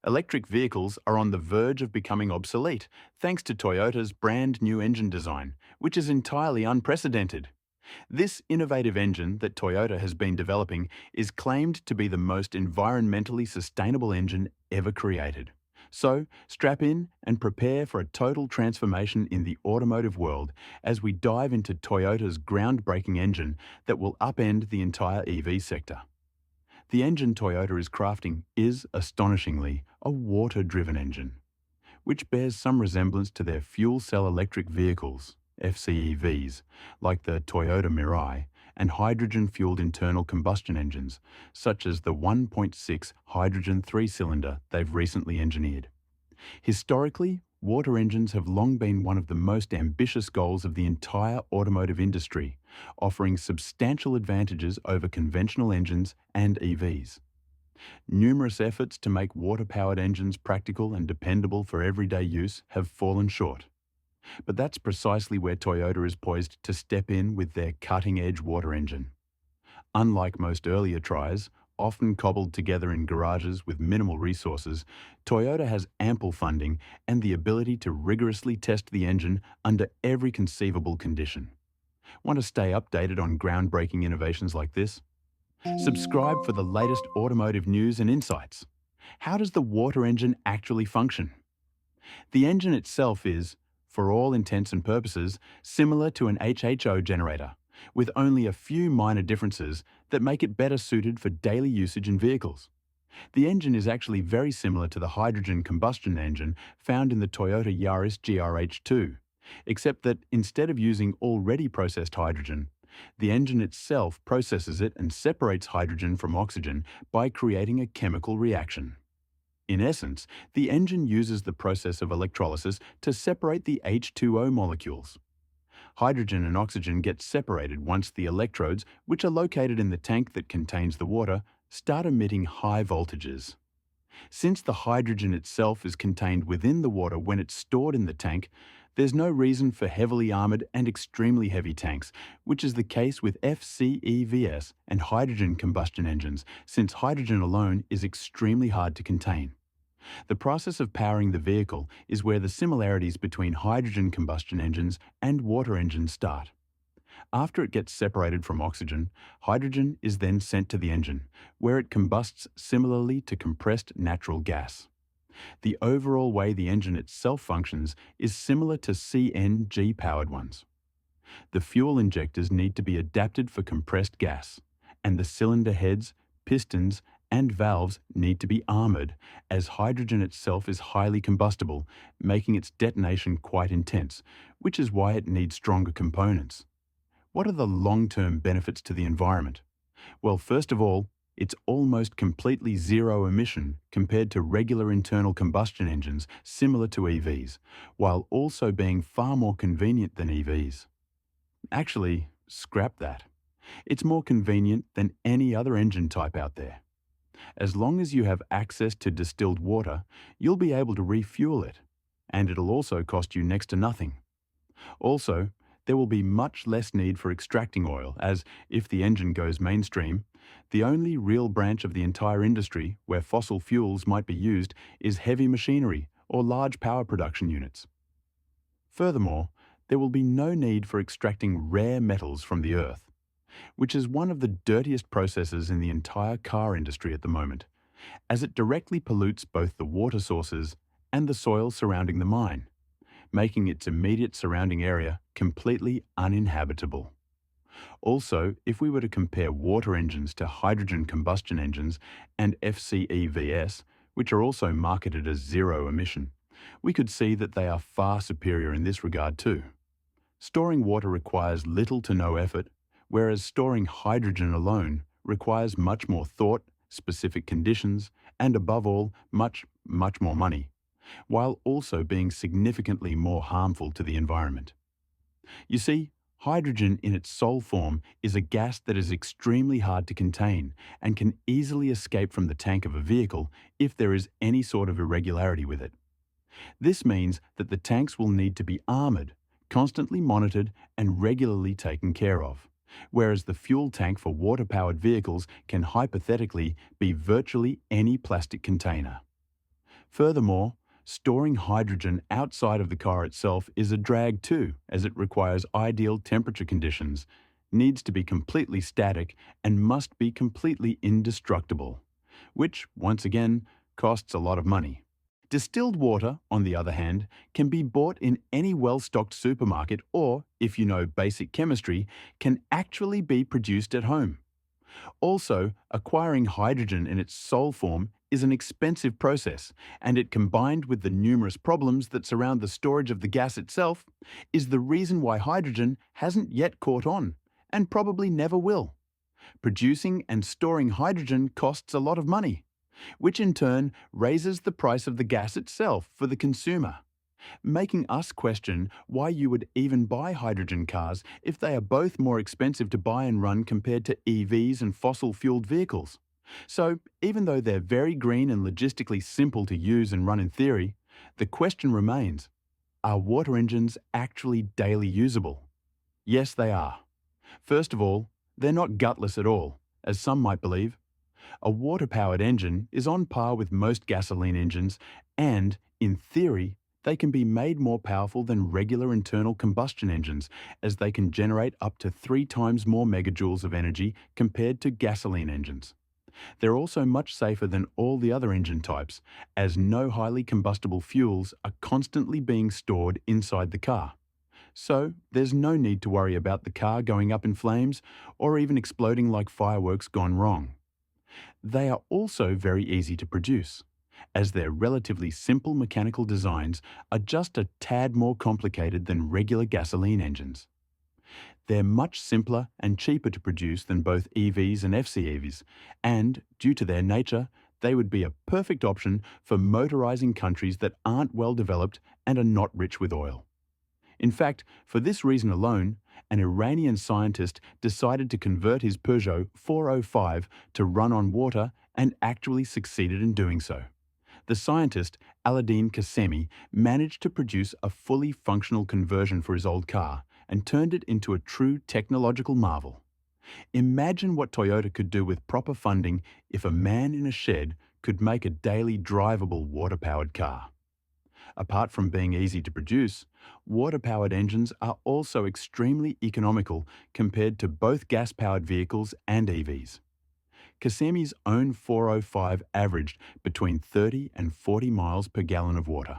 Electric vehicles are on the verge of becoming obsolete thanks to Toyota's brand new engine design, which is entirely unprecedented. This innovative engine that Toyota has been developing is claimed to be the most environmentally sustainable engine ever created. So, strap in and prepare for a total transformation in the automotive world as we dive into Toyota's groundbreaking engine that will upend the entire EV sector. The engine Toyota is crafting is, astonishingly, a water-driven engine, which bears some resemblance to their fuel cell electric vehicles, FCEVs, like the Toyota Mirai, and hydrogen-fueled internal combustion engines, such as the 1.6 hydrogen three-cylinder they've recently engineered. Historically, water engines have long been one of the most ambitious goals of the entire automotive industry, offering substantial advantages over conventional engines and EVs. Numerous efforts to make water-powered engines practical and dependable for everyday use have fallen short. But that's precisely where Toyota is poised to step in with their cutting-edge water engine. Unlike most earlier tries, often cobbled together in garages with minimal resources, Toyota has ample funding and the ability to rigorously test the engine under every conceivable condition. Want to stay updated on groundbreaking innovations like this? Subscribe for the latest automotive news and insights. How does the water engine actually function? The engine itself is, for all intents and purposes, similar to an HHO generator, with only a few minor differences that make it better suited for daily usage in vehicles. The engine is actually very similar to the hydrogen combustion engine found in the Toyota Yaris GRH2, except that instead of using already processed hydrogen, the engine itself processes it and separates hydrogen from oxygen by creating a chemical reaction. In essence, the engine uses the process of electrolysis to separate the H2O molecules. Hydrogen and oxygen get separated once the electrodes, which are located in the tank that contains the water, start emitting high voltages. Since the hydrogen itself is contained within the water when it's stored in the tank, there's no reason for heavily armored and extremely heavy tanks, which is the case with FCEVs and hydrogen combustion engines, since hydrogen alone is extremely hard to contain. The process of powering the vehicle is where the similarities between hydrogen combustion engines and water engines start. After it gets separated from oxygen, hydrogen is then sent to the engine, where it combusts similarly to compressed natural gas. The overall way the engine itself functions is similar to CNG-powered ones. The fuel injectors need to be adapted for compressed gas, and the cylinder heads, pistons, and valves need to be armored, as hydrogen itself is highly combustible, making its detonation quite intense, which is why it needs stronger components. What are the long-term benefits to the environment? Well, first of all, it's almost completely zero emission compared to regular internal combustion engines similar to EVs, while also being far more convenient than EVs. Actually, scrap that. It's more convenient than any other engine type out there. As long as you have access to distilled water, you'll be able to refuel it, and it'll also cost you next to nothing. Also, there will be much less need for extracting oil, as, if the engine goes mainstream, the only real branch of the entire industry where fossil fuels might be used is heavy machinery or large power production units. Furthermore, there will be no need for extracting rare metals from the earth, which is one of the dirtiest processes in the entire car industry at the moment, as it directly pollutes both the water sources and the soil surrounding the mine, making its immediate surrounding area completely uninhabitable. Also, if we were to compare water engines to hydrogen combustion engines and FCEVs, which are also marketed as zero emission, we could see that they are far superior in this regard too. Storing water requires little to no effort, whereas storing hydrogen alone requires much more thought, specific conditions, and above all, much more money, while also being significantly more harmful to the environment. You see, hydrogen in its sole form is a gas that is extremely hard to contain and can easily escape from the tank of a vehicle if there is any sort of irregularity with it. This means that the tanks will need to be armored, constantly monitored, and regularly taken care of, whereas the fuel tank for water-powered vehicles can hypothetically be virtually any plastic container. Furthermore, storing hydrogen outside of the car itself is a drag too, as it requires ideal temperature conditions, needs to be completely static, and must be completely indestructible, which, once again, costs a lot of money. Distilled water, on the other hand, can be bought in any well-stocked supermarket or, if you know basic chemistry, can actually be produced at home. Also, acquiring hydrogen in its sole form is an expensive process, and it, combined with the numerous problems that surround the storage of the gas itself, is the reason why hydrogen hasn't yet caught on, and probably never will. Producing and storing hydrogen costs a lot of money, which in turn raises the price of the gas itself for the consumer, making us question why you would even buy hydrogen cars if they are both more expensive to buy and run compared to EVs and fossil-fueled vehicles. So, even though they're very green and logistically simple to use and run in theory, the question remains, are water engines actually daily usable? Yes, they are. First of all, they're not gutless at all, as some might believe. A water-powered engine is on par with most gasoline engines and, in theory, they can be made more powerful than regular internal combustion engines, as they can generate up to 3 times more megajoules of energy compared to gasoline engines. They're also much safer than all the other engine types, as no highly combustible fuels are constantly being stored inside the car. So, there's no need to worry about the car going up in flames or even exploding like fireworks gone wrong. They are also very easy to produce, as their relatively simple mechanical designs are just a tad more complicated than regular gasoline engines. They're much simpler and cheaper to produce than both EVs and FCEVs, and, due to their nature, they would be a perfect option for motorizing countries that aren't well developed and are not rich with oil. In fact, for this reason alone, an Iranian scientist decided to convert his Peugeot 405 to run on water and actually succeeded in doing so. The scientist, Aladdin Qassemi, managed to produce a fully functional conversion for his old car and turned it into a true technological marvel. Imagine what Toyota could do with proper funding if a man in a shed could make a daily drivable water-powered car. Apart from being easy to produce, water-powered engines are also extremely economical compared to both gas-powered vehicles and EVs. Qassemi's own 405 averaged between 30 and 40 miles per gallon of water,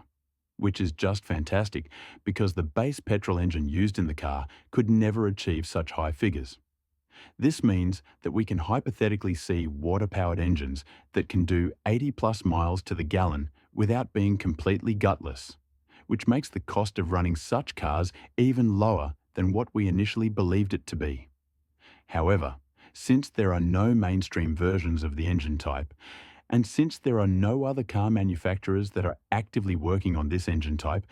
which is just fantastic because the base petrol engine used in the car could never achieve such high figures. This means that we can hypothetically see water-powered engines that can do 80 plus miles to the gallon without being completely gutless, which makes the cost of running such cars even lower than what we initially believed it to be. However, since there are no mainstream versions of the engine type, and since there are no other car manufacturers that are actively working on this engine type,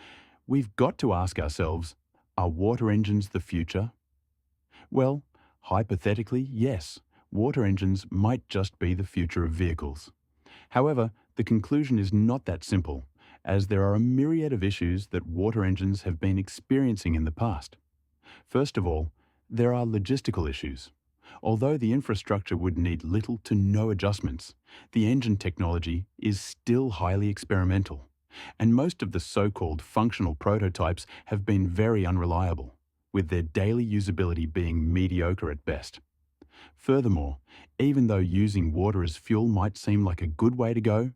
we've got to ask ourselves, are water engines the future? Well, hypothetically, yes, water engines might just be the future of vehicles. However, the conclusion is not that simple, as there are a myriad of issues that water engines have been experiencing in the past. First of all, there are logistical issues. Although the infrastructure would need little to no adjustments, the engine technology is still highly experimental, and most of the so-called functional prototypes have been very unreliable, with their daily usability being mediocre at best. Furthermore, even though using water as fuel might seem like a good way to go,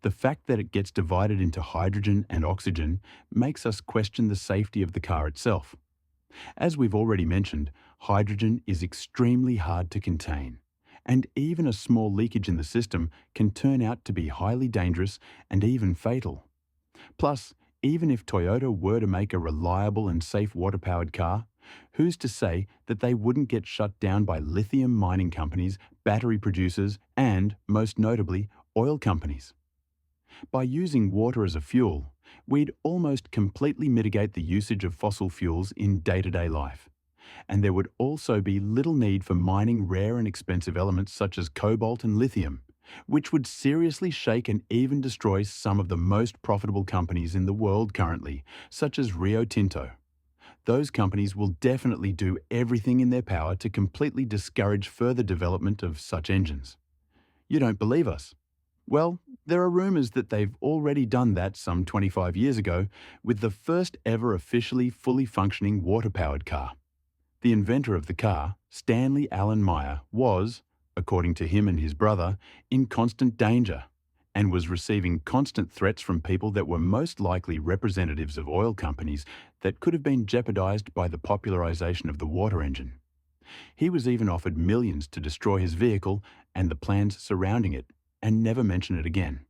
the fact that it gets divided into hydrogen and oxygen makes us question the safety of the car itself. As we've already mentioned, hydrogen is extremely hard to contain, and even a small leakage in the system can turn out to be highly dangerous and even fatal. Plus, even if Toyota were to make a reliable and safe water-powered car, who's to say that they wouldn't get shut down by lithium mining companies, battery producers, and, most notably, oil companies? By using water as a fuel, we'd almost completely mitigate the usage of fossil fuels in day-to-day life. And there would also be little need for mining rare and expensive elements such as cobalt and lithium, which would seriously shake and even destroy some of the most profitable companies in the world currently, such as Rio Tinto. Those companies will definitely do everything in their power to completely discourage further development of such engines. You don't believe us? Well, there are rumours that they've already done that some 25 years ago with the first ever officially fully functioning water-powered car. The inventor of the car, Stanley Allen Meyer, was, according to him and his brother, in constant danger and was receiving constant threats from people that were most likely representatives of oil companies that could have been jeopardized by the popularization of the water engine. He was even offered millions to destroy his vehicle and the plans surrounding it and never mention it again.